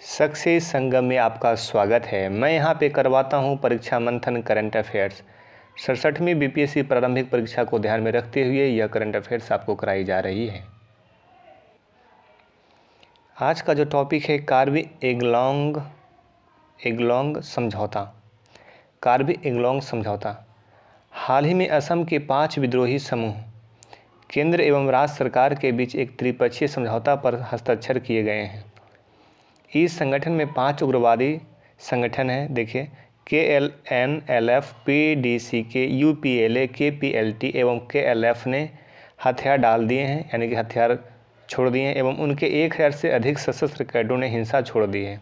Success संगम में आपका स्वागत है। मैं यहाँ पे करवाता हूँ परीक्षा मंथन करंट अफेयर्स। 67वीं बीपीएससी प्रारंभिक परीक्षा को ध्यान में रखते हुए यह करंट अफेयर्स आपको कराई जा रही है। आज का जो टॉपिक है कार्बी एंगलोंग समझौता। कार्बी एंगलोंग समझौता हाल ही में असम के 5 विद्रोही समूह केंद्र एवं राज्य सरकार के बीच एक त्रिपक्षीय समझौता पर हस्ताक्षर किए गए हैं। इस संगठन में 5 उग्रवादी संगठन हैं। देखिए KLNLF, PDCK, UPLA, KPLT एवं KLF ने हथियार डाल दिए हैं, यानी कि हथियार छोड़ दिए हैं एवं उनके 1000 से अधिक सशस्त्र कैडरों ने हिंसा छोड़ दी है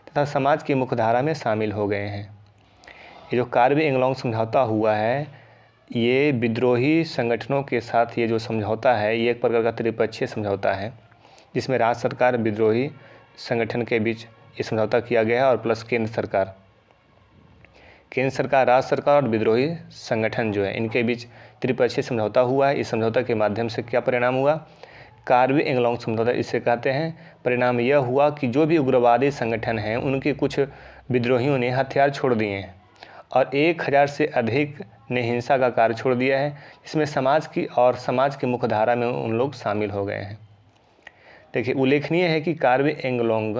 तथा समाज की मुख्यधारा में शामिल हो गए हैं। ये जो कार्बी एंगलोंग समझौता हुआ है, ये विद्रोही संगठनों के साथ ये जो समझौता है ये एक प्रकार का त्रिपक्षीय समझौता है, जिसमें राज्य सरकार विद्रोही संगठन के बीच ये समझौता किया गया है और प्लस केंद्र सरकार, राज्य सरकार और विद्रोही संगठन जो है इनके बीच त्रिपक्षीय समझौता हुआ है। इस समझौता के माध्यम से क्या परिणाम हुआ? कार्बी एंगलोंग समझौता इसे कहते हैं। परिणाम यह हुआ कि जो भी उग्रवादी संगठन हैं उनके कुछ विद्रोहियों ने हथियार छोड़ दिए हैं और 1000 से अधिक ने हिंसा का कार्य छोड़ दिया है, इसमें समाज की मुख्यधारा में उन लोग शामिल हो गए हैं। देखिए, उल्लेखनीय है कि कार्बी एंगलोंग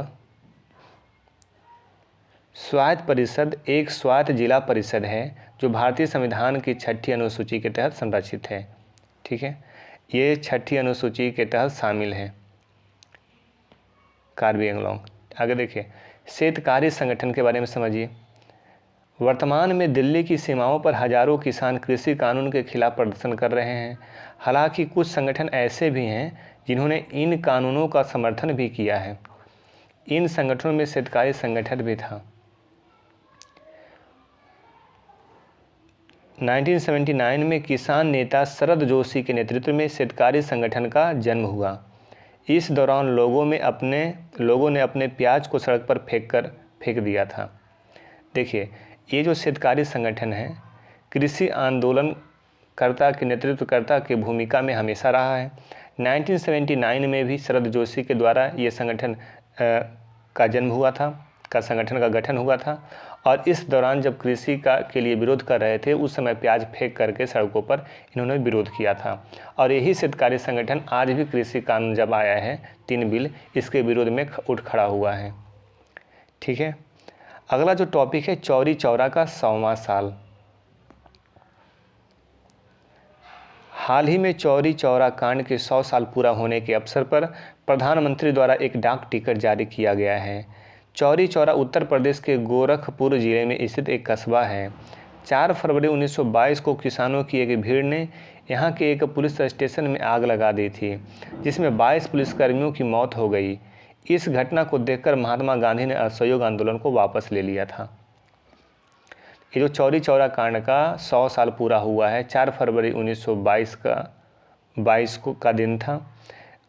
स्वायत्त परिषद एक स्वायत्त जिला परिषद है जो भारतीय संविधान की 6ठी अनुसूची के तहत संरक्षित है। ठीक है, ये 6ठी अनुसूची के तहत शामिल है कार्बी एंगलोंग। आगे देखिए, शेतकारी संगठन के बारे में समझिए। वर्तमान में दिल्ली की सीमाओं पर हजारों किसान कृषि कानून के खिलाफ प्रदर्शन कर रहे हैं। हालांकि कुछ संगठन ऐसे भी हैं जिन्होंने इन कानूनों का समर्थन भी किया है। इन संगठनों में शेतकारी संगठन भी था। 1979 में किसान नेता शरद जोशी के नेतृत्व में शेतकारी संगठन का जन्म हुआ। इस दौरान लोगों ने अपने प्याज को सड़क पर फेंक दिया था। देखिए, ये जो शेतकारी संगठन है कृषि आंदोलनकर्ता के नेतृत्वकर्ता की भूमिका में हमेशा रहा है। 1979 में भी शरद जोशी के द्वारा ये संगठन संगठन का गठन हुआ था और इस दौरान जब कृषि के लिए विरोध कर रहे थे उस समय प्याज फेंक करके सड़कों पर इन्होंने विरोध किया था। और यही शेतकारी संगठन आज भी कृषि कानून जब आया है 3 बिल, इसके विरोध में उठ खड़ा हुआ है। ठीक है, अगला जो टॉपिक है चौरी चौरा का 100वां साल। हाल ही में चौरी चौरा कांड के 100 साल पूरा होने के अवसर पर प्रधानमंत्री द्वारा एक डाक टिकट जारी किया गया है। चौरी चौरा उत्तर प्रदेश के गोरखपुर जिले में स्थित एक कस्बा है। 4 फरवरी 1922 को किसानों की एक भीड़ ने यहाँ के एक पुलिस स्टेशन में आग लगा दी थी, जिसमें 22 पुलिसकर्मियों की मौत हो गई। इस घटना को देखकर महात्मा गांधी ने असहयोग आंदोलन को वापस ले लिया था। ये जो चौरी चौरा कांड का 100 साल पूरा हुआ है, 4 फरवरी 1922 का दिन था।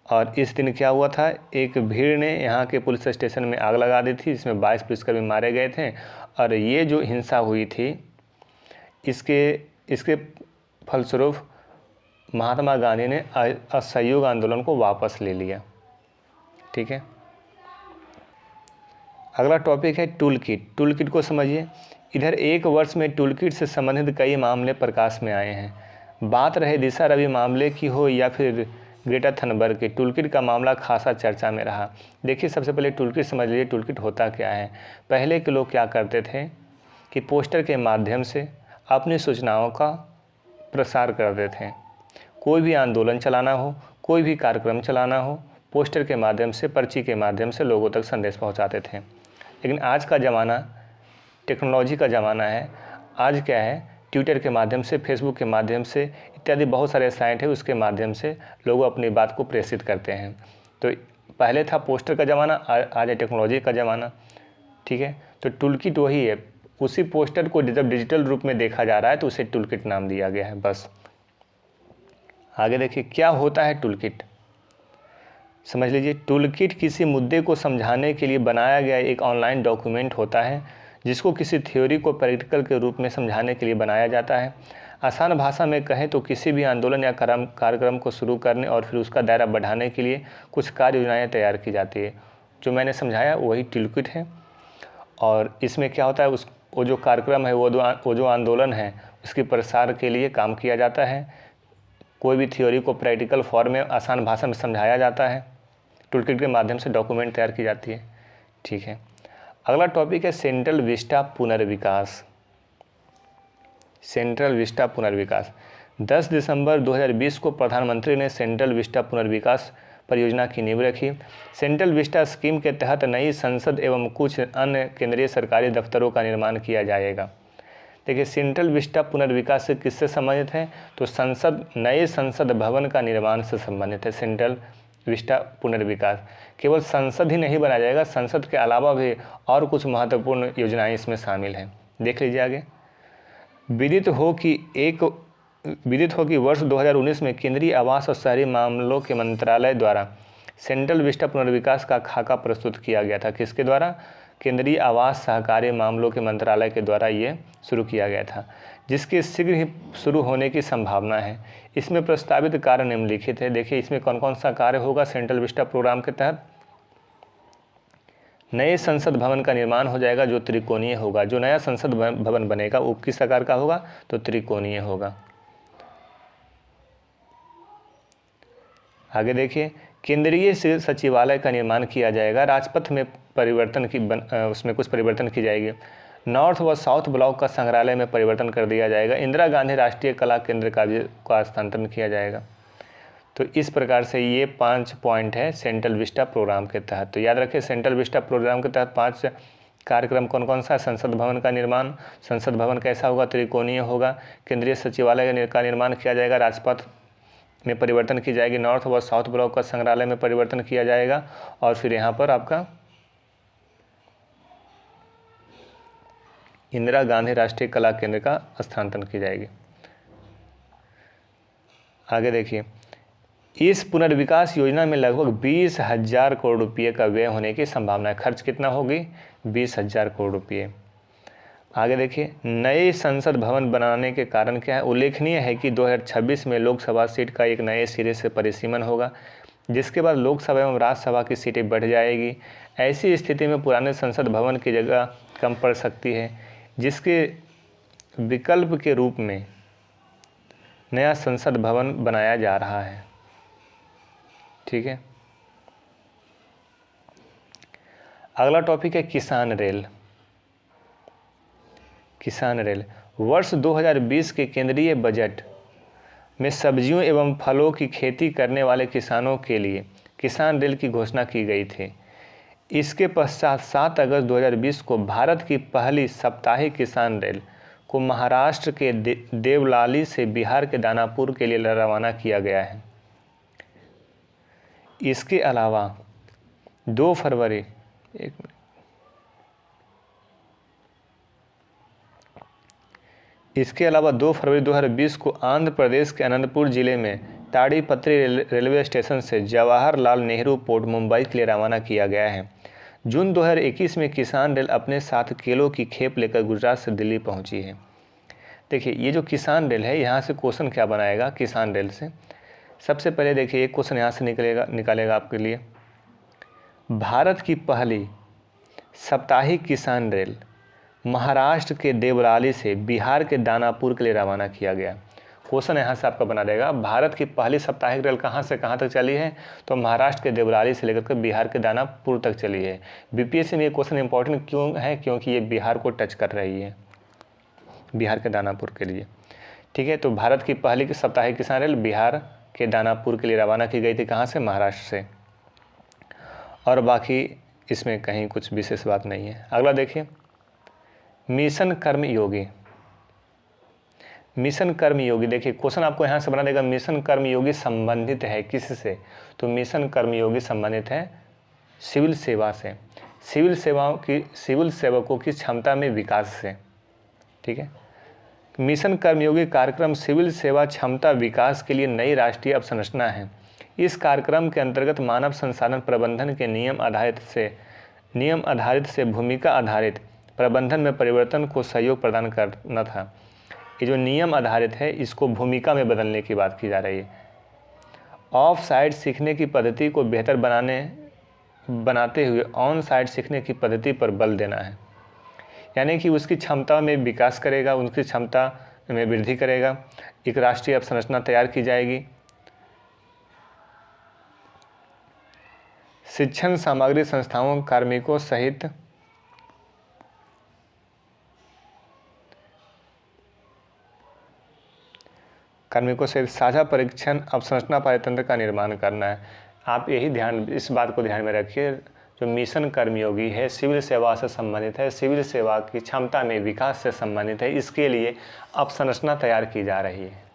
और इस दिन क्या हुआ था, एक भीड़ ने यहाँ के पुलिस स्टेशन में आग लगा दी थी, जिसमें 22 पुलिसकर्मी मारे गए थे। और ये जो हिंसा हुई थी इसके फलस्वरूप महात्मा गांधी ने असहयोग आंदोलन को वापस ले लिया। ठीक है, अगला टॉपिक है टूल किट को समझिए। इधर एक वर्ष में टूल किट से संबंधित कई मामले प्रकाश में आए हैं। बात रहे दिशा रवि मामले की हो या फिर ग्रेटा थनबर्ग के, टूल किट का मामला खासा चर्चा में रहा। देखिए, सबसे पहले टूल किट समझ लीजिए, टूल किट होता क्या है। पहले के लोग क्या करते थे कि पोस्टर के माध्यम से अपनी सूचनाओं का प्रसार करते थे। कोई भी आंदोलन चलाना हो, कोई भी कार्यक्रम चलाना हो, पोस्टर के माध्यम से, पर्ची के माध्यम से लोगों तक संदेश पहुंचाते थे। लेकिन आज का ज़माना टेक्नोलॉजी का ज़माना है। आज क्या है, ट्विटर के माध्यम से, फेसबुक के माध्यम से इत्यादि बहुत सारे साइट है, उसके माध्यम से लोग अपनी बात को प्रेषित करते हैं। तो पहले था पोस्टर का ज़माना, आज है टेक्नोलॉजी का ज़माना। ठीक है, तो टूल किट वही है। उसी पोस्टर को जब डिजिटल रूप में देखा जा रहा है तो उसे टूल किट नाम दिया गया है, बस। आगे देखिए, क्या होता है टूल किट, समझ लीजिए। टूल किट किसी मुद्दे को समझाने के लिए बनाया गया एक ऑनलाइन डॉक्यूमेंट होता है, जिसको किसी थ्योरी को प्रैक्टिकल के रूप में समझाने के लिए बनाया जाता है। आसान भाषा में कहें तो किसी भी आंदोलन या कार्यक्रम को शुरू करने और फिर उसका दायरा बढ़ाने के लिए कुछ कार्य योजनाएँ तैयार की जाती है। जो मैंने समझाया वही टूल किट है। और इसमें क्या होता है, वो जो कार्यक्रम है, वो जो आंदोलन है, उसके प्रसार के लिए काम किया जाता है। कोई भी थ्योरी को प्रैक्टिकल फॉर्म में आसान भाषा में समझाया जाता है। टूल किट के माध्यम से डॉक्यूमेंट तैयार की जाती है। ठीक है, अगला टॉपिक है सेंट्रल विस्टा पुनर्विकास। सेंट्रल विस्टा पुनर्विकास 10 दिसंबर 2020 को प्रधानमंत्री ने सेंट्रल विस्टा पुनर्विकास परियोजना की नींव रखी। सेंट्रल विस्टा स्कीम के तहत नई संसद एवं कुछ अन्य केंद्रीय सरकारी दफ्तरों का निर्माण किया जाएगा। देखिए, सेंट्रल विस्टा पुनर्विकास से किससे संबंधित है, तो नए संसद भवन का निर्माण से संबंधित है। सेंट्रल विस्टा पुनर्विकास केवल संसद ही नहीं बनाया जाएगा, संसद के अलावा भी और कुछ महत्वपूर्ण योजनाएं इसमें शामिल हैं। देख लीजिए आगे। विदित हो कि वर्ष 2019 में केंद्रीय आवास और शहरी मामलों के मंत्रालय द्वारा सेंट्रल विस्टा पुनर्विकास का खाका प्रस्तुत किया गया था। किसके द्वारा? केंद्रीय आवास सहकारी मामलों के मंत्रालय के द्वारा ये शुरू किया गया था, जिसके शीघ्र ही शुरू होने की संभावना है। इसमें प्रस्तावित कार्य निम्नलिखित है। देखिए, इसमें कौन कौन सा कार्य होगा सेंट्रल विस्टा प्रोग्राम के तहत। नए संसद भवन का निर्माण हो जाएगा, जो त्रिकोणीय होगा। जो नया संसद भवन बनेगा वो किस आकार का होगा, तो त्रिकोणीय होगा। आगे देखिए, केंद्रीय सचिवालय का निर्माण किया जाएगा। राजपथ में उसमें कुछ परिवर्तन की जाएगी। नॉर्थ व साउथ ब्लॉक का संग्रहालय में परिवर्तन कर दिया जाएगा। इंदिरा गांधी राष्ट्रीय कला केंद्र का हस्तांतरण किया जाएगा। तो इस प्रकार से ये 5 पॉइंट है सेंट्रल विस्टा प्रोग्राम के तहत। तो याद रखें, सेंट्रल विस्टा प्रोग्राम के तहत 5 कार्यक्रम कौन कौन सा? संसद भवन का निर्माण। संसद भवन कैसा होगा? त्रिकोणीय होगा। केंद्रीय सचिवालय का निर्माण किया जाएगा। राजपथ में परिवर्तन की जाएगी। नॉर्थ व साउथ ब्लॉक का संग्रहालय में परिवर्तन किया जाएगा। और फिर यहाँ पर आपका इंदिरा गांधी राष्ट्रीय कला केंद्र का स्थानांतरण की जाएगी। आगे देखिए, इस पुनर्विकास योजना में लगभग 20,000 करोड़ रुपये का व्यय होने की संभावना है। खर्च कितना होगी? 20,000 करोड़ रुपये। आगे देखिए, नए संसद भवन बनाने के कारण क्या है? उल्लेखनीय है कि 2026 में लोकसभा सीट का एक नए सिरे से परिसीमन होगा, जिसके बाद लोकसभा एवं राज्यसभा की सीटें बढ़ जाएगी। ऐसी स्थिति में पुराने संसद भवन की जगह कम पड़ सकती है, जिसके विकल्प के रूप में नया संसद भवन बनाया जा रहा है। ठीक है, अगला टॉपिक है किसान रेल। किसान रेल वर्ष 2020 के केंद्रीय बजट में सब्जियों एवं फलों की खेती करने वाले किसानों के लिए किसान रेल की घोषणा की गई थी। इसके पश्चात 7 अगस्त 2020 को भारत की पहली साप्ताहिक किसान रेल को महाराष्ट्र के देवलाली से बिहार के दानापुर के लिए रवाना किया गया है। इसके अलावा 2 फरवरी 2020 को आंध्र प्रदेश के अनंतपुर जिले में ताड़ीपत्री रेलवे स्टेशन से जवाहरलाल नेहरू पोर्ट मुंबई के लिए रवाना किया गया है। जून 2021 में किसान रेल अपने साथ केलों की खेप लेकर गुजरात से दिल्ली पहुंची है। देखिए, ये जो किसान रेल है, यहाँ से क्वेश्चन क्या बनाएगा किसान रेल से? सबसे पहले देखिए, एक क्वेश्चन यहाँ से निकालेगा आपके लिए। भारत की पहली साप्ताहिक किसान रेल महाराष्ट्र के देवलाली से बिहार के दानापुर के लिए रवाना किया गया। क्वेश्चन यहाँ से आपका बना देगा, भारत की पहली साप्ताहिक रेल कहाँ से कहाँ तक चली है? तो महाराष्ट्र के देवलाली से लेकर के बिहार के दानापुर तक चली है। बीपीएससी में ये क्वेश्चन इंपॉर्टेंट क्यों है? क्योंकि ये बिहार को टच कर रही है, बिहार के दानापुर के लिए। ठीक है, तो भारत की पहली साप्ताहिक किसान रेल बिहार के दानापुर के लिए रवाना की गई थी। कहाँ से? महाराष्ट्र से। और बाकी इसमें कहीं कुछ विशेष बात नहीं है। अगला देखिए, मिशन कर्मयोगी। मिशन कर्मयोगी, देखिए क्वेश्चन आपको यहाँ से बना देगा, मिशन कर्मयोगी संबंधित है किससे? तो मिशन कर्मयोगी संबंधित है सिविल सेवा से, सिविल सेवकों की क्षमता में विकास से। ठीक है, मिशन कर्मयोगी कार्यक्रम सिविल सेवा क्षमता विकास के लिए नई राष्ट्रीय अवसंरचना है। इस कार्यक्रम के अंतर्गत मानव संसाधन प्रबंधन के नियम आधारित से भूमिका आधारित प्रबंधन में परिवर्तन को सहयोग प्रदान करना था। ये जो नियम आधारित है, इसको भूमिका में बदलने की बात की जा रही है। ऑफ साइट सीखने की पद्धति को बेहतर बनाने बनाते हुए ऑन साइट सीखने की पद्धति पर बल देना है, यानी कि उसकी क्षमता में विकास करेगा, उनकी क्षमता में वृद्धि करेगा। एक राष्ट्रीय अवसंरचना तैयार की जाएगी। शिक्षण सामग्री संस्थाओं कार्मिकों सहित साझा परीक्षण अवसंरचना पाठ्यतंत्र का निर्माण करना है। आप इस बात को ध्यान में रखिए, जो मिशन कर्मयोगी है सिविल सेवा से संबंधित है, सिविल सेवा की क्षमता में विकास से संबंधित है, इसके लिए अवसंरचना तैयार की जा रही है।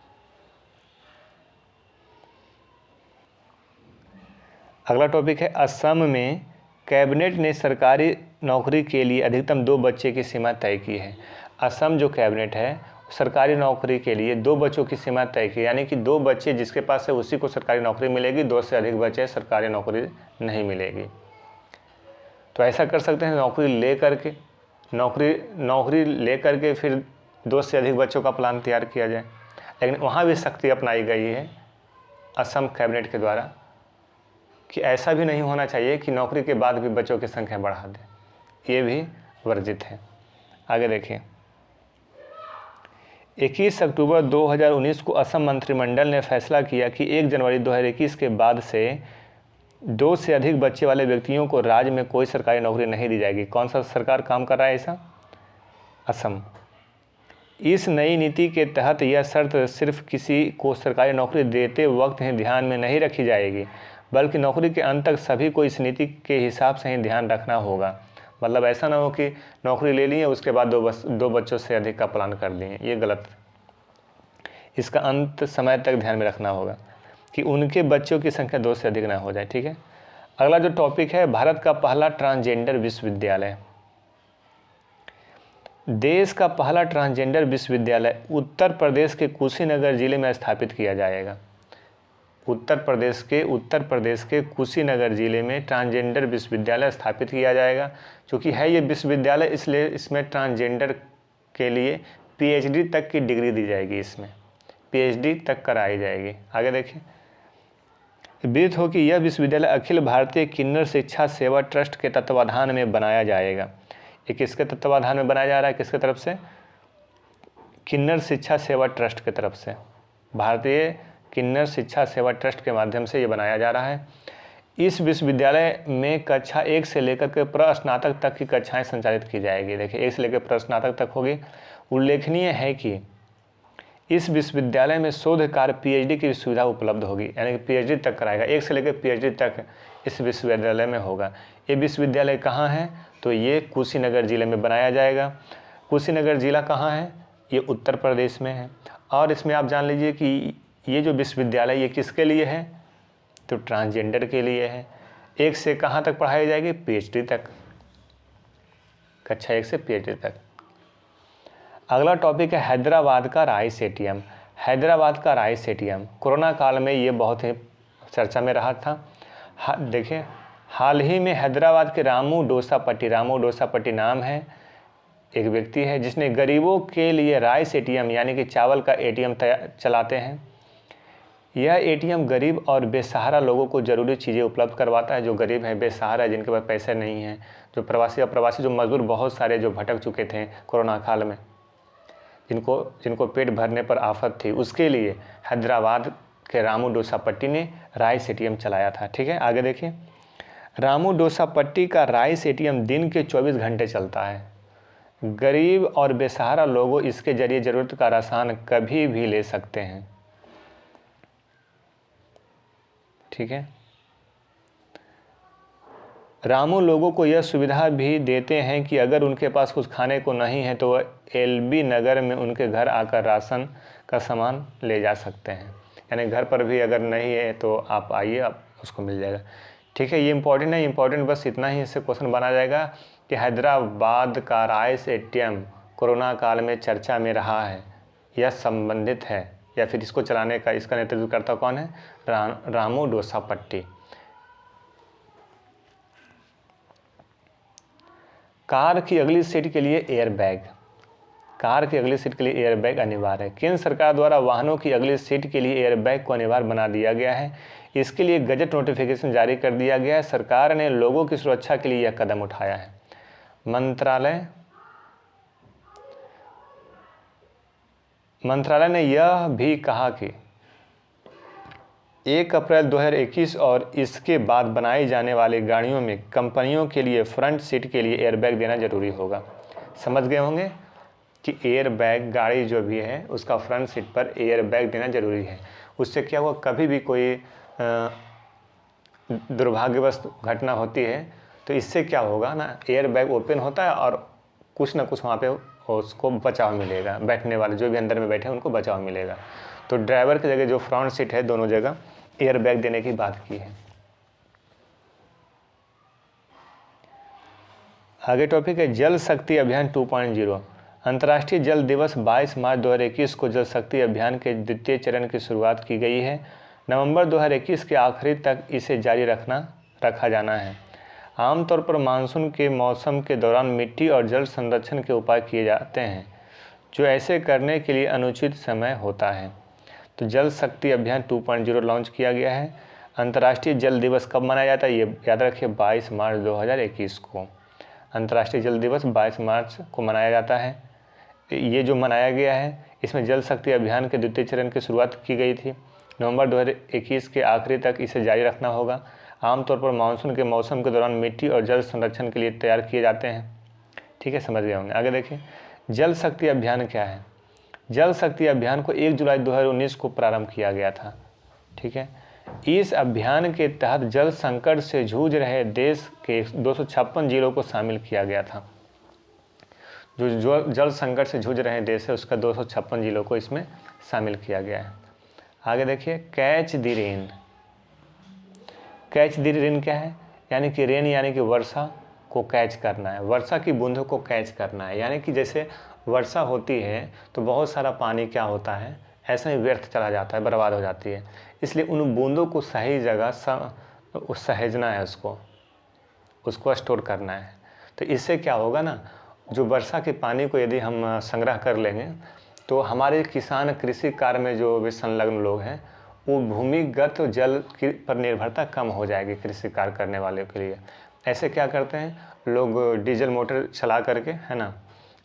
अगला टॉपिक है, असम में कैबिनेट ने सरकारी नौकरी के लिए अधिकतम 2 बच्चे की सीमा तय की है। असम जो कैबिनेट है सरकारी नौकरी के लिए 2 बच्चों की सीमा तय की, यानी कि 2 बच्चे जिसके पास है उसी को सरकारी नौकरी मिलेगी, 2 से अधिक बच्चे सरकारी नौकरी नहीं मिलेगी। तो ऐसा कर सकते हैं, नौकरी ले करके फिर 2 से अधिक बच्चों का प्लान तैयार किया जाए। लेकिन वहाँ भी सख्ती अपनाई गई है असम कैबिनेट के द्वारा कि ऐसा भी नहीं होना चाहिए कि नौकरी के बाद भी बच्चों की संख्या बढ़ा दे, ये भी वर्जित है। आगे देखिए, 21 अक्टूबर 2019 को असम मंत्रिमंडल ने फैसला किया कि 1 जनवरी 2021 के बाद से 2 से अधिक बच्चे वाले व्यक्तियों को राज्य में कोई सरकारी नौकरी नहीं दी जाएगी। कौन सा सरकार काम कर रहा है ऐसा? असम। इस नई नीति के तहत यह शर्त सिर्फ किसी को सरकारी नौकरी देते वक्त ही ध्यान में नहीं रखी जाएगी, बल्कि नौकरी के अंत तक सभी को इस नीति के हिसाब से ही ध्यान रखना होगा। मतलब ऐसा ना हो कि नौकरी ले ली है उसके बाद 2 बच्चों से अधिक का प्लान कर दिए, ये गलत। इसका अंत समय तक ध्यान में रखना होगा कि उनके बच्चों की संख्या 2 से अधिक ना हो जाए। ठीक है। अगला जो टॉपिक है, भारत का पहला ट्रांसजेंडर विश्वविद्यालय। देश का पहला ट्रांसजेंडर विश्वविद्यालय उत्तर प्रदेश के कुशीनगर जिले में स्थापित किया जाएगा। उत्तर प्रदेश के कुशीनगर जिले में ट्रांसजेंडर विश्वविद्यालय स्थापित किया जाएगा। क्योंकि है ये विश्वविद्यालय, इसलिए इसमें ट्रांसजेंडर के लिए पीएचडी तक की डिग्री दी जाएगी, इसमें पीएचडी तक कराई जाएगी। आगे देखिए, विदित हो कि यह विश्वविद्यालय अखिल भारतीय किन्नर शिक्षा सेवा ट्रस्ट के तत्वाधान में बनाया जाएगा। ये किसके तत्वाधान में बनाया जा रहा है? किसके तरफ से? किन्नर शिक्षा सेवा ट्रस्ट की तरफ से, भारतीय किन्नर शिक्षा सेवा ट्रस्ट के माध्यम से ये बनाया जा रहा है। इस विश्वविद्यालय में कक्षा 1 से लेकर के प्रस्नातक तक की कक्षाएं संचालित की जाएगी। देखिए, 1 से लेकर प्रस्नातक तक होगी। उल्लेखनीय है कि इस विश्वविद्यालय में शोध कार्य पीएचडी की सुविधा उपलब्ध होगी, यानी कि पीएचडी तक कराएगा, 1 से लेकर पीएचडी तक इस विश्वविद्यालय में होगा। ये विश्वविद्यालय कहाँ है? तो ये कुशीनगर जिले में बनाया जाएगा। कुशीनगर जिला कहाँ है? ये उत्तर प्रदेश में है। और इसमें आप जान लीजिए कि ये जो विश्वविद्यालय ये किसके लिए है? तो ट्रांसजेंडर के लिए है। 1 से कहाँ तक पढ़ाई जाएगी? पीएचडी तक, कक्षा 1 से पीएचडी तक। अगला टॉपिक है हैदराबाद का राइस एटीएम। हैदराबाद का राइस एटीएम कोरोना काल में ये बहुत ही चर्चा में रहा था। देखिए, हाल ही में हैदराबाद के रामू डोसा पट्टी नाम है, एक व्यक्ति है जिसने गरीबों के लिए राइस एटीएम यानी कि चावल का एटीएम चलाते हैं। यह एटीएम गरीब और बेसहारा लोगों को ज़रूरी चीज़ें उपलब्ध करवाता है। जो गरीब हैं, बेसहारा, जिनके पास पैसे नहीं हैं, जो प्रवासी जो मजदूर बहुत सारे जो भटक चुके थे कोरोना काल में, जिनको पेट भरने पर आफत थी, उसके लिए हैदराबाद के रामू डोसा पट्टी ने राइस एटीएम चलाया था। ठीक है, आगे देखिए, रामू डोसा पट्टी का राइस एटीएम दिन के 24 घंटे चलता है। गरीब और बेसहारा लोगों इसके जरिए ज़रूरत का राशन कभी भी ले सकते हैं। ठीक है, रामू लोगों को यह सुविधा भी देते हैं कि अगर उनके पास कुछ खाने को नहीं है तो वह एलबी नगर में उनके घर आकर राशन का सामान ले जा सकते हैं। यानी घर पर भी अगर नहीं है तो आप आइए, आप उसको मिल जाएगा। ठीक है, ये इंपॉर्टेंट है, इंपॉर्टेंट बस इतना ही इससे क्वेश्चन बना जाएगा कि हैदराबाद का राइस एटीएम कोरोना काल में चर्चा में रहा है, यह संबंधित है, या फिर इसको चलाने का इसका नेतृत्व करता कौन है? रामू डोसा पट्टी। कार की अगली सीट के लिए एयरबैग। कार की अगली सीट के लिए एयरबैग अनिवार्य है। केंद्र सरकार द्वारा वाहनों की अगली सीट के लिए एयरबैग को अनिवार्य बना दिया गया है। इसके लिए गजट नोटिफिकेशन जारी कर दिया गया है। सरकार ने लोगों की सुरक्षा के लिए यह कदम उठाया है। मंत्रालय ने यह भी कहा कि 1 अप्रैल 2021 और इसके बाद बनाई जाने वाली गाड़ियों में कंपनियों के लिए फ्रंट सीट के लिए एयरबैग देना जरूरी होगा। समझ गए होंगे कि एयरबैग गाड़ी जो भी है उसका फ्रंट सीट पर एयरबैग देना जरूरी है। उससे क्या हुआ, कभी भी कोई दुर्भाग्यवश घटना होती है तो इससे क्या होगा ना, एयरबैग ओपन होता है और कुछ ना कुछ वहाँ पे उसको बचाव मिलेगा, बैठने वाले जो भी अंदर में बैठे हैं उनको बचाव मिलेगा। तो ड्राइवर की जगह जो फ्रंट सीट है दोनों जगह एयरबैग देने की बात की है। आगे टॉपिक है जल शक्ति अभियान 2.0। अंतर्राष्ट्रीय जल दिवस 22 मार्च 2021 को जल शक्ति अभियान के द्वितीय चरण की शुरुआत की गई है। नवंबर 2021 के आखिरी तक इसे जारी रखा जाना है। आमतौर पर मानसून के मौसम के दौरान मिट्टी और जल संरक्षण के उपाय किए जाते हैं, जो ऐसे करने के लिए अनुचित समय होता है। तो जल शक्ति अभियान 2.0 लॉन्च किया गया है। अंतर्राष्ट्रीय जल दिवस कब मनाया जाता है, ये याद रखिए 22 मार्च 2021 को अंतर्राष्ट्रीय जल दिवस 22 मार्च को मनाया जाता है। ये जो मनाया गया है इसमें जल शक्ति अभियान के द्वितीय चरण की शुरुआत की गई थी। नवंबर 2021 के आखिरी तक इसे जारी रखना होगा। आमतौर पर मानसून के मौसम के दौरान मिट्टी और जल संरक्षण के लिए तैयार किए जाते हैं। ठीक है, समझ गए होंगे। आगे देखिए जल शक्ति अभियान क्या है। जल शक्ति अभियान को 1 जुलाई 2019 को प्रारंभ किया गया था। ठीक है, इस अभियान के तहत जल संकट से जूझ रहे देश के 256 जिलों को शामिल किया गया था। जो जल संकट से जूझ रहे देश है उसका 256 जिलों को इसमें शामिल किया गया है। आगे देखिए catch the rain. Catch the rain क्या है, यानी कि रेन यानी कि वर्षा को कैच करना है, वर्षा की बूंदों को कैच करना है। यानी कि जैसे वर्षा होती है तो बहुत सारा पानी क्या होता है, ऐसे ही व्यर्थ चला जाता है, बर्बाद हो जाती है। इसलिए उन बूंदों को सही जगह सहेजना है, उसको स्टोर करना है। तो इससे क्या होगा ना, जो वर्षा के पानी को यदि हम संग्रह कर लेंगे तो हमारे किसान कृषि कार्य में जो भी संलग्न लोग हैं वो भूमिगत जल पर निर्भरता कम हो जाएगी कृषि कार्य करने वाले के लिए। ऐसे क्या करते हैं लोग, डीजल मोटर चला करके, है ना,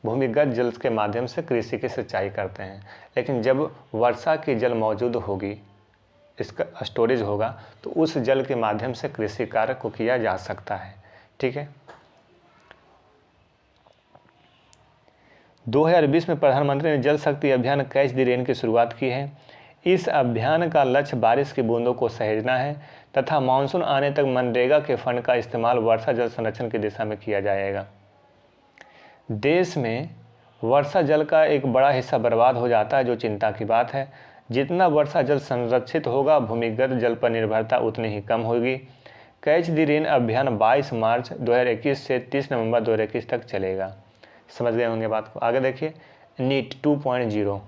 भूमिगत जल के माध्यम से कृषि की सिंचाई करते हैं। लेकिन जब वर्षा की जल मौजूद होगी, इसका स्टोरेज होगा, तो उस जल के माध्यम से कृषि कार्य को किया जा सकता है। ठीक है, 2020 में प्रधानमंत्री ने जल शक्ति अभियान कैच द रेन की शुरुआत की है। इस अभियान का लक्ष्य बारिश की बूंदों को सहेजना है तथा मानसून आने तक मनरेगा के फंड का इस्तेमाल वर्षा जल संरक्षण की दिशा में किया जाएगा। देश में वर्षा जल का एक बड़ा हिस्सा बर्बाद हो जाता है, जो चिंता की बात है। जितना वर्षा जल संरक्षित होगा, भूमिगत जल पर निर्भरता उतनी ही कम होगी। कैच द रेन अभियान 22 मार्च 2021 से 30 नवंबर 2021 तक चलेगा। समझ गए होंगे बात को। आगे देखिए नीट 2.0।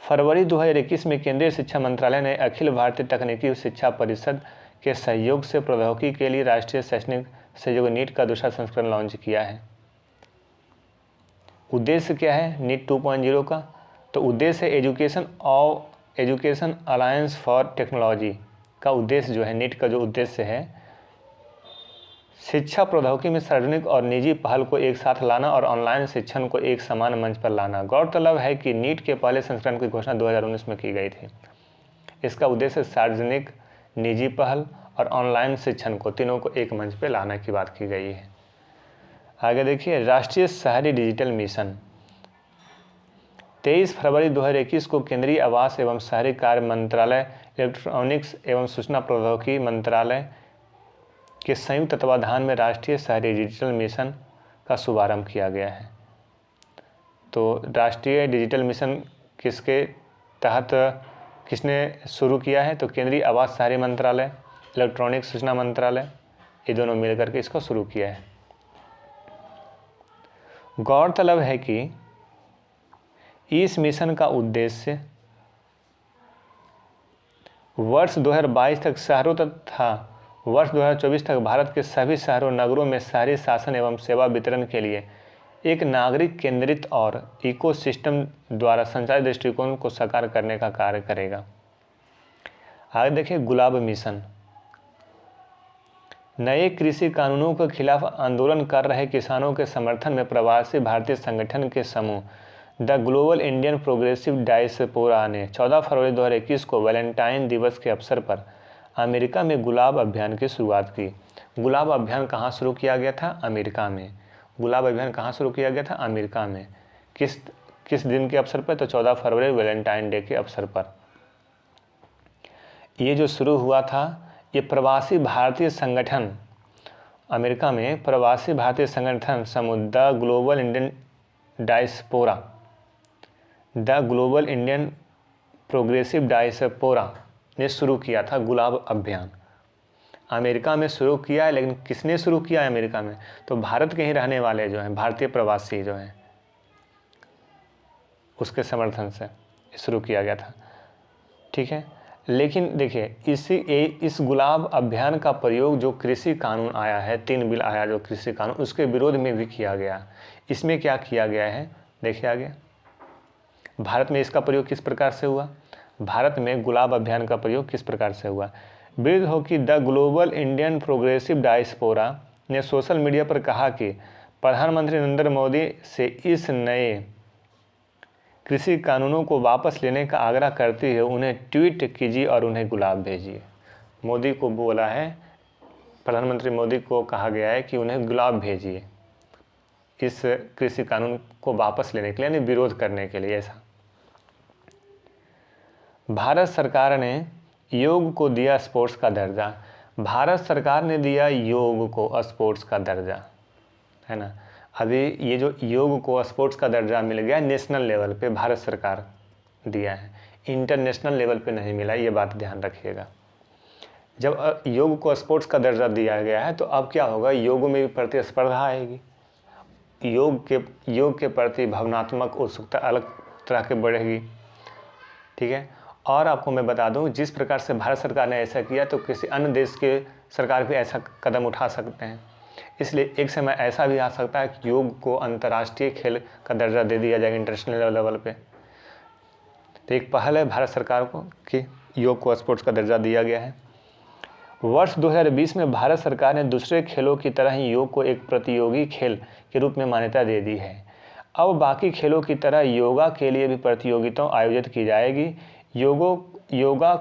फरवरी 2021 में केंद्रीय शिक्षा मंत्रालय ने अखिल भारतीय तकनीकी शिक्षा परिषद के सहयोग से प्रौद्योगिकी के लिए राष्ट्रीय शैक्षणिक सहयोग नीट का दूसरा संस्करण लॉन्च किया है। उद्देश्य क्या है नीट 2.0 का, तो उद्देश्य एजुकेशन अलायंस फॉर टेक्नोलॉजी का उद्देश्य जो है, नीट का जो उद्देश्य है, शिक्षा प्रौद्योगिकी में सार्वजनिक और निजी पहल को एक साथ लाना और ऑनलाइन शिक्षण को एक समान मंच पर लाना। गौरतलब है कि नीट के पहले संस्करण की घोषणा 2019 में की गई थी। इसका उद्देश्य सार्वजनिक, निजी पहल और ऑनलाइन शिक्षण को तीनों को एक मंच पर लाने की बात की गई है। आगे देखिए राष्ट्रीय शहरी डिजिटल मिशन। 23 फरवरी 2021 को केंद्रीय आवास एवं शहरी कार्य मंत्रालय, इलेक्ट्रॉनिक्स एवं सूचना प्रौद्योगिकी मंत्रालय के संयुक्त तत्वाधान में राष्ट्रीय शहरी डिजिटल मिशन का शुभारंभ किया गया है। तो राष्ट्रीय डिजिटल मिशन किसके तहत किसने शुरू किया है, तो केंद्रीय आवास शहरी मंत्रालय, इलेक्ट्रॉनिक्स सूचना मंत्रालय, ये दोनों मिलकर के इसको शुरू किया है। गौरतलब है कि इस मिशन का उद्देश्य वर्ष 2022 तक शहरों तथा वर्ष 2024 तक भारत के सभी शहरों नगरों में शहरी शासन एवं सेवा वितरण के लिए एक नागरिक केंद्रित और इकोसिस्टम द्वारा संचालित दृष्टिकोण को साकार करने का कार्य करेगा। आगे देखिए गुलाब मिशन। नए कृषि कानूनों के खिलाफ आंदोलन कर रहे किसानों के समर्थन में प्रवासी भारतीय संगठन के समूह the global Indian progressive diaspora ने 14 फरवरी 2021 को वैलेंटाइन दिवस के अवसर पर अमेरिका में गुलाब अभियान की शुरुआत की। गुलाब अभियान कहाँ शुरू किया गया था? अमेरिका में। गुलाब अभियान कहाँ शुरू किया गया था? अमेरिका में। किस दिन के अवसर पर? तो 14 फरवरी वैलेंटाइन डे के अवसर पर। ये जो शुरू हुआ था, ये प्रवासी भारतीय संगठन, अमेरिका में प्रवासी भारतीय संगठन समूह the global Indian diaspora, the global Indian progressive diaspora ने शुरू किया था गुलाब अभियान। अमेरिका में शुरू किया है, लेकिन किसने शुरू किया है अमेरिका में? तो भारत के ही रहने वाले जो हैं, भारतीय प्रवासी जो हैं, उसके समर्थन से शुरू किया गया था। ठीक है, लेकिन देखिए इस गुलाब अभियान का प्रयोग जो कृषि कानून आया है, 3 बिल आया जो कृषि कानून, उसके विरोध में भी किया गया। इसमें क्या किया गया है देखिए आगे। भारत में इसका प्रयोग किस प्रकार से हुआ? भारत में गुलाब अभियान का प्रयोग किस प्रकार से हुआ? विदित हो कि the global Indian progressive diaspora ने सोशल मीडिया पर कहा कि प्रधानमंत्री नरेंद्र मोदी से इस नए कृषि कानूनों को वापस लेने का आग्रह करते हुए उन्हें ट्वीट कीजिए और उन्हें गुलाब भेजिए। मोदी को बोला है, प्रधानमंत्री मोदी को कहा गया है कि उन्हें गुलाब भेजिए इस कृषि कानून को वापस लेने के लिए, यानी विरोध करने के लिए। ऐसा भारत सरकार ने योग को दिया स्पोर्ट्स का दर्जा। भारत सरकार ने दिया योग को स्पोर्ट्स का दर्जा, है ना। अभी ये जो योग को स्पोर्ट्स का दर्जा मिल गया नेशनल लेवल पे, भारत सरकार दिया है, इंटरनेशनल लेवल पे नहीं मिला, ये बात ध्यान रखिएगा। जब योग को स्पोर्ट्स का दर्जा दिया गया है तो अब क्या होगा, योग में भी प्रतिस्पर्धा आएगी, योग के प्रति भावनात्मक उत्सुकता अलग तरह के बढ़ेगी। ठीक है, और आपको मैं बता दूं, जिस प्रकार से भारत सरकार ने ऐसा किया तो किसी अन्य देश के सरकार भी ऐसा कदम उठा सकते हैं। इसलिए एक समय ऐसा भी आ सकता है कि योग को अंतर्राष्ट्रीय खेल का दर्जा दे दिया जाएगा इंटरनेशनल लेवल पे। तो एक पहल है भारत सरकार को कि योग को स्पोर्ट्स का दर्जा दिया गया है। वर्ष 2020 में भारत सरकार ने दूसरे खेलों की तरह ही योग को एक प्रतियोगी खेल के रूप में मान्यता दे दी है। अब बाकी खेलों की तरह योगा के लिए भी प्रतियोगिताएं आयोजित की जाएगी। योगा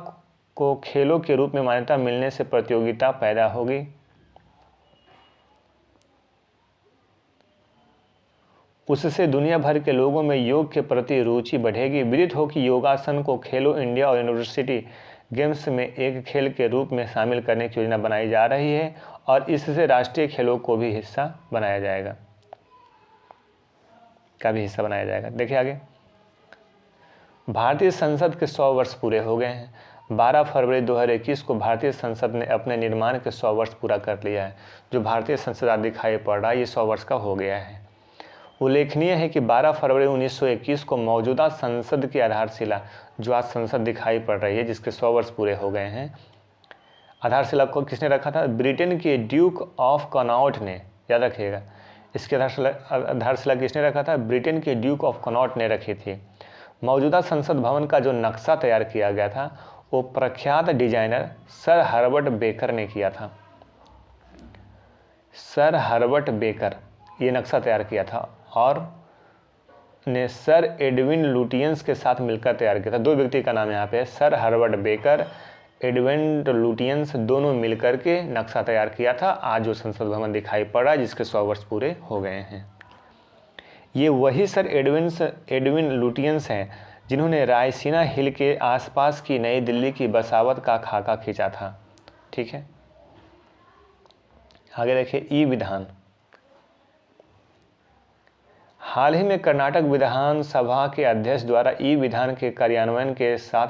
को खेलों के रूप में मान्यता मिलने से प्रतियोगिता पैदा होगी। उससे दुनिया भर के लोगों में योग के प्रति रुचि बढ़ेगी। विदित हो कि योगासन को खेलो इंडिया और यूनिवर्सिटी गेम्स में एक खेल के रूप में शामिल करने की योजना बनाई जा रही है और इससे राष्ट्रीय खेलों को भी हिस्सा बनाया जाएगा, देखिए आगे। भारतीय संसद के 100 वर्ष पूरे हो गए हैं। 12 फरवरी 2021 को भारतीय संसद ने अपने निर्माण के 100 वर्ष पूरा कर लिया है। जो भारतीय संसद आज दिखाई पड़ रहा है ये 100 वर्ष का हो गया है। उल्लेखनीय है कि 12 फरवरी 1921 को मौजूदा संसद की आधारशिला, जो आज संसद दिखाई पड़ रही है जिसके 100 वर्ष पूरे हो गए हैं, आधारशिला को किसने रखा था? ब्रिटेन के ड्यूक ऑफ कनॉट ने, याद रखिएगा, इसकी आधारशिला किसने रखा था? ब्रिटेन के ड्यूक ऑफ कनॉट ने रखी थी। मौजूदा संसद भवन का जो नक्शा तैयार किया गया था वो प्रख्यात डिजाइनर सर हर्बर्ट बेकर ने किया था। सर हर्बर्ट बेकर ये नक्शा तैयार किया था और ने सर एडविन लुटियंस के साथ मिलकर तैयार किया था। 2 व्यक्ति का नाम यहाँ पे है, sir Herbert baker, Edwin Lutyens, दोनों मिलकर के नक्शा तैयार किया था। आज जो संसद भवन दिखाई पड़ रहा है जिसके 100 वर्ष पूरे हो गए हैं, ये वही सर एडविन लुटियंस हैं जिन्होंने रायसीना हिल के आसपास की नई दिल्ली की बसावट का खाका खींचा था। ठीक है, आगे देखिए ई विधान। हाल ही में कर्नाटक विधानसभा के अध्यक्ष द्वारा ई विधान के कार्यान्वयन के साथ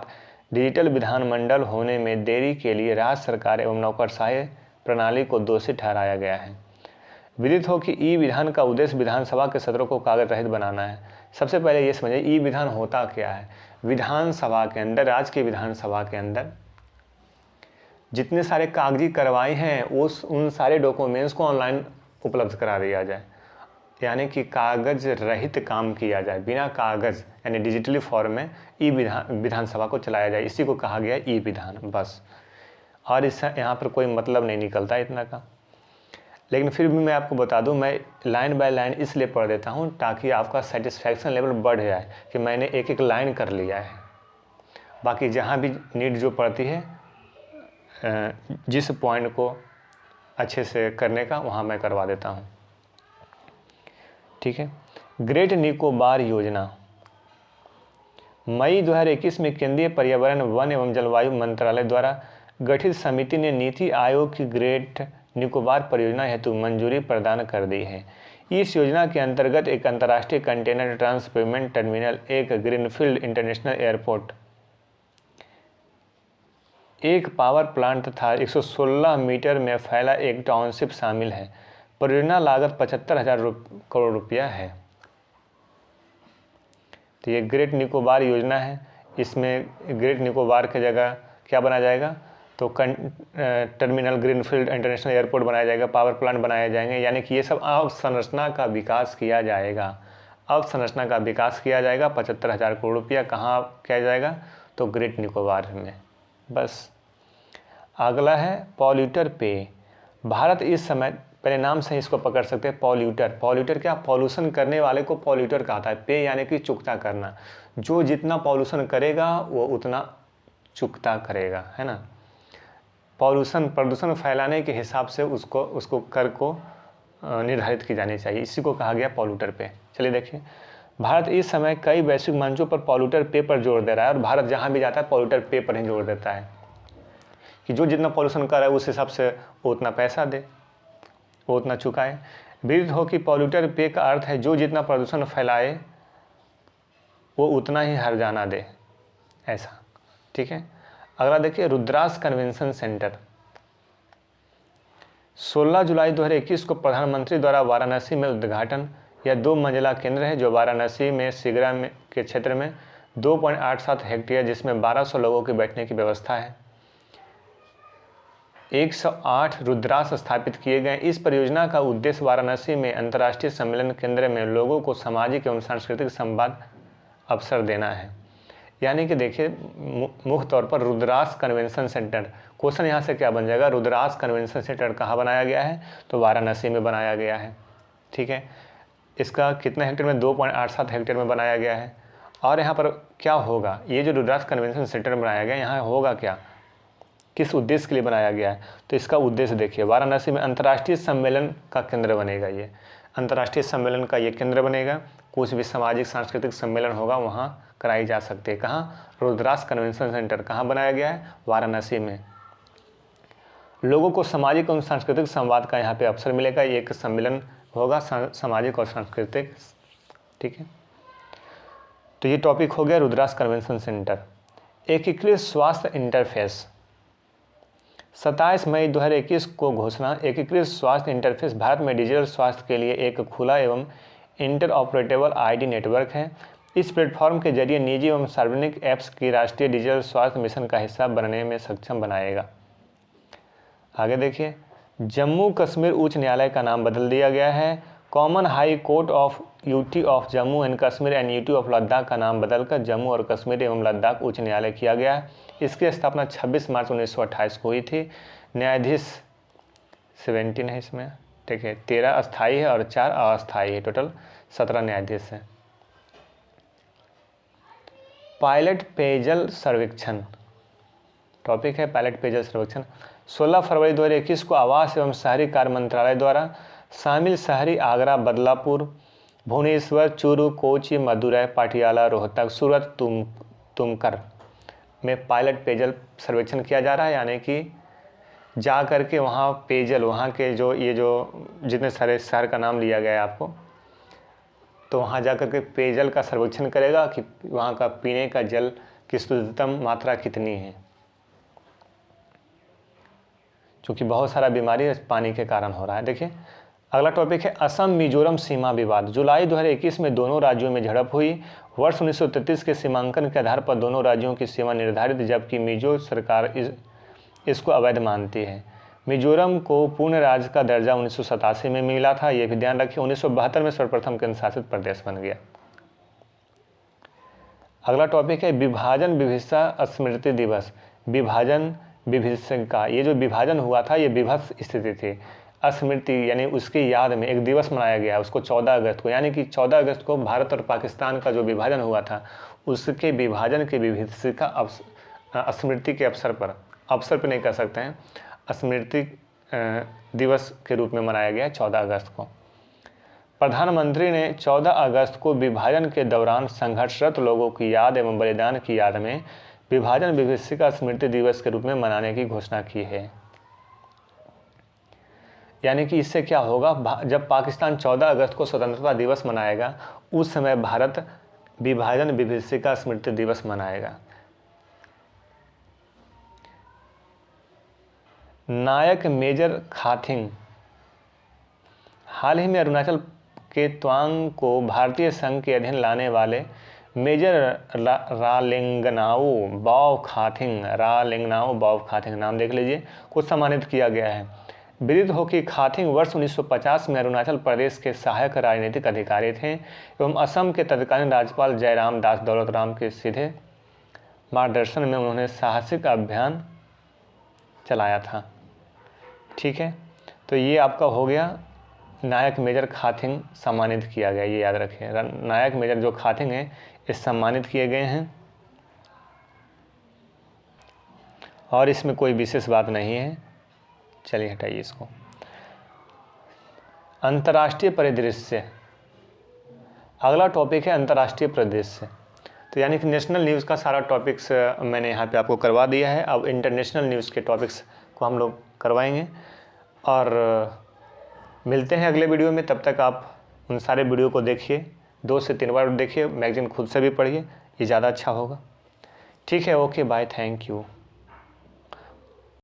डिजिटल विधानमंडल होने में देरी के लिए राज्य सरकार एवं नौकरशाही प्रणाली को दोषी ठहराया गया है। विदित हो कि ई विधान का उद्देश्य विधानसभा के सत्रों को कागज रहित बनाना है। सबसे पहले ये समझिए ई विधान होता क्या है। विधानसभा के अंदर, राज्य की विधानसभा के अंदर जितने सारे कागजी कार्रवाई हैं उन सारे डॉक्यूमेंट्स को ऑनलाइन उपलब्ध करा दिया जाए। यानी कि कागज़ रहित काम किया जाए, बिना कागज़ यानी डिजिटली फॉर्म में ई विधानसभा को चलाया जाए, इसी को कहा गया ई विधान, बस। और इससे यहाँ पर कोई मतलब नहीं निकलता इतना का। लेकिन फिर भी मैं आपको बता दूं, मैं लाइन बाय लाइन इसलिए पढ़ देता हूं ताकि आपका सेटिस्फैक्शन लेवल बढ़ जाए कि मैंने एक एक लाइन कर लिया है। बाकी जहां भी नीड जो पड़ती है जिस पॉइंट को अच्छे से करने का, वहां मैं करवा देता हूं, ठीक है। ग्रेट निकोबार योजना मई 2021 में केंद्रीय पर्यावरण, वन एवं जलवायु मंत्रालय द्वारा गठित समिति ने नीति आयोग की ग्रेट निकोबार परियोजना हेतु मंजूरी प्रदान कर दी है। इस योजना के अंतर्गत एक अंतर्राष्ट्रीय कंटेनर ट्रांसपोर्ट टर्मिनल, एक ग्रीनफील्ड इंटरनेशनल एयरपोर्ट, एक पावर प्लांट तथा 116 मीटर में फैला एक टाउनशिप शामिल है। परियोजना लागत 75,000 करोड़ रुपया है। तो ये ग्रेट निकोबार योजना है। इसमें ग्रेट निकोबार की जगह क्या बनाया जाएगा, तो टर्मिनल, ग्रीनफील्ड इंटरनेशनल एयरपोर्ट बनाया जाएगा, पावर प्लांट बनाए जाएंगे, यानी कि ये सब अवसंरचना का विकास किया जाएगा। अवसंरचना का विकास किया जाएगा। 75,000 करोड़ रुपया कहाँ किया जाएगा, तो ग्रेट निकोबार में, बस। अगला है पॉल्यूटर पे। भारत इस समय, पहले नाम से इसको पकड़ सकते हैं, पॉल्यूटर। पॉल्यूटर क्या, पॉल्यूशन करने वाले को पॉल्यूटर कहता है। पे यानी कि चुकता करना, जो जितना पॉल्यूशन करेगा वो उतना चुकता करेगा, है ना। प्रदूषण फैलाने के हिसाब से उसको कर को निर्धारित की जानी चाहिए, इसी को कहा गया पॉल्यूटर पे। चलिए देखिए, भारत इस समय कई वैश्विक मंचों पर पॉल्यूटर पे पर जोर दे रहा है, और भारत जहाँ भी जाता है पॉल्यूटर पे पर ही जोर देता है कि जो जितना पॉल्यूशन कर रहा है उस हिसाब से वो उतना पैसा दे, वो उतना चुकाए। विदित हो कि पॉल्यूटर पे का अर्थ है जो जितना प्रदूषण फैलाए वो उतना ही हर्जाना दे, ऐसा, ठीक है। अगला देखिए, रुद्रास कन्वेंशन सेंटर। 16 जुलाई 2021 को प्रधानमंत्री द्वारा वाराणसी में उद्घाटन। यह 2 मंजिला केंद्र है जो वाराणसी में सिगरा में के क्षेत्र में 2.87 हेक्टेयर, जिसमें 1200 लोगों के बैठने की व्यवस्था है। 108 रुद्रास स्थापित किए गए। इस परियोजना का उद्देश्य वाराणसी में अंतर्राष्ट्रीय सम्मेलन केंद्र में लोगों को सामाजिक एवं सांस्कृतिक संवाद अवसर देना है। यानी कि देखिए, मुख्य तौर पर रुद्रास कन्वेंशन सेंटर, क्वेश्चन यहाँ से क्या बन जाएगा, रुद्रास कन्वेंशन सेंटर कहाँ बनाया गया है, तो वाराणसी में बनाया गया है, ठीक है। इसका कितना हेक्टेयर में, 2.87 हेक्टेयर में बनाया गया है। और यहाँ पर क्या होगा, ये जो रुद्रास कन्वेंशन सेंटर बनाया गया, यहाँ होगा क्या, किस उद्देश्य के लिए बनाया गया है, तो इसका उद्देश्य देखिए, वाराणसी में अंतर्राष्ट्रीय सम्मेलन का केंद्र बनेगा। ये अंतर्राष्ट्रीय सम्मेलन का ये केंद्र बनेगा। कुछ भी सामाजिक सांस्कृतिक सम्मेलन होगा वहाँ कराई जा सकती है। कहाँ, रुद्रास कन्वेंशन सेंटर कहाँ बनाया गया है, वाराणसी में। लोगों को सामाजिक एवं सांस्कृतिक संवाद का यहाँ पे अवसर मिलेगा। एक सम्मेलन होगा सामाजिक और सांस्कृतिक, ठीक है। तो ये टॉपिक हो गया रुद्रास कन्वेंशन सेंटर। एकीकृत स्वास्थ्य इंटरफेस, 27 मई 2021 को घोषणा। एकीकृत स्वास्थ्य इंटरफेस भारत में डिजिटल स्वास्थ्य के लिए एक खुला एवं इंटरऑपरेटेबल आईडी नेटवर्क है। इस प्लेटफॉर्म के जरिए निजी एवं सार्वजनिक ऐप्स की राष्ट्रीय डिजिटल स्वास्थ्य मिशन का हिस्सा बनने में सक्षम बनाएगा। आगे देखिए, जम्मू कश्मीर उच्च न्यायालय का नाम बदल दिया गया है। Common high court of UT of Jammu and Kashmir and UT of Ladakh का नाम बदलकर जम्मू और कश्मीर एवं लद्दाख उच्च न्यायालय किया गया है। इसकी स्थापना 26 मार्च 1928 को हुई थी। न्यायाधीश 17 है इसमें, ठीक है। 13 अस्थायी है और 4 अस्थायी है, टोटल 17 न्यायाधीश हैं। पायलट पेयजल सर्वेक्षण, टॉपिक है पायलट पेयजल सर्वेक्षण। 16 फरवरी 2021 को आवास एवं शहरी कार्य मंत्रालय द्वारा शामिल शहरी आगरा, बदलापुर, भुवनेश्वर, चूरू, कोची, मदुरै, पाटियाला, रोहतक, सूरत, तुमकर में पायलट पेयजल सर्वेक्षण किया जा रहा है। यानी कि जा करके वहाँ पेयजल, वहाँ के जो ये जो जितने सारे शहर का नाम लिया गया है आपको, तो वहाँ जा करके पेयजल का सर्वेक्षण करेगा कि वहाँ का पीने का जल की शुद्धतम मात्रा कितनी है, क्योंकि बहुत सारा बीमारी पानी के कारण हो रहा है। देखिए, अगला टॉपिक है असम मिजोरम सीमा विवाद। जुलाई 2021 में दोनों राज्यों में झड़प हुई। वर्ष 1933 के सीमांकन के आधार पर दोनों राज्यों की सीमा निर्धारित, जबकि मिजो सरकार इसको अवैध मानती है। मिजोरम को पूर्ण राज्य का दर्जा 1987 में मिला था, ये भी ध्यान रखिए। 1972 में सर्वप्रथम केंद्र शासित प्रदेश बन गया। अगला टॉपिक है विभाजन विभिषा स्मृति दिवस। विभाजन विभिषिका, ये जो विभाजन हुआ था ये विभत्स स्थिति थी। स्मृति यानी उसकी याद में एक दिवस मनाया गया उसको 14 अगस्त को, यानी कि 14 अगस्त को भारत और पाकिस्तान का जो विभाजन हुआ था उसके विभाजन की विभिषिका स्मृति के अवसर पर नहीं कह सकते हैं, स्मृति दिवस के रूप में मनाया गया 14 अगस्त को। प्रधानमंत्री ने 14 अगस्त को विभाजन के दौरान संघर्षरत लोगों की याद एवं बलिदान की याद में विभाजन विभिषिका स्मृति दिवस के रूप में मनाने की घोषणा की है। यानी कि इससे क्या होगा, जब पाकिस्तान 14 अगस्त को स्वतंत्रता दिवस मनाएगा उस समय भारत विभाजन विभिषिका स्मृति दिवस मनाएगा। नायक मेजर खाथिंग, हाल ही में अरुणाचल के तवांग को भारतीय संघ के अधीन लाने वाले मेजर रालेंगनाओ बॉव खाथिंग नाम देख लीजिए, को सम्मानित किया गया है। विदित हो कि खाथिंग वर्ष 1950 में अरुणाचल प्रदेश के सहायक राजनीतिक अधिकारी थे एवं असम के तत्कालीन राज्यपाल जयराम दास दौलतराम के सीधे मार्गदर्शन में उन्होंने साहसिक अभियान चलाया था। ठीक है, तो ये आपका हो गया नायक मेजर खाथिंग सम्मानित किया गया, ये याद रखें। नायक मेजर जो खाथिंग है ये सम्मानित किए गए हैं और इसमें कोई विशेष बात नहीं है। चलिए हटाइए इसको। अंतर्राष्ट्रीय परिदृश्य, अगला टॉपिक है अंतर्राष्ट्रीय परिदृश्य। तो यानी कि नेशनल न्यूज़ का सारा टॉपिक्स मैंने यहाँ पे आपको करवा दिया है। अब इंटरनेशनल न्यूज़ के टॉपिक्स को हम लोग करवाएंगे और मिलते हैं अगले वीडियो में। तब तक आप उन सारे वीडियो को देखिए, 2 से 3 बार देखिए, मैगजीन खुद से भी पढ़िए, ये ज़्यादा अच्छा होगा। ठीक है, ओके बाय, थैंक यू।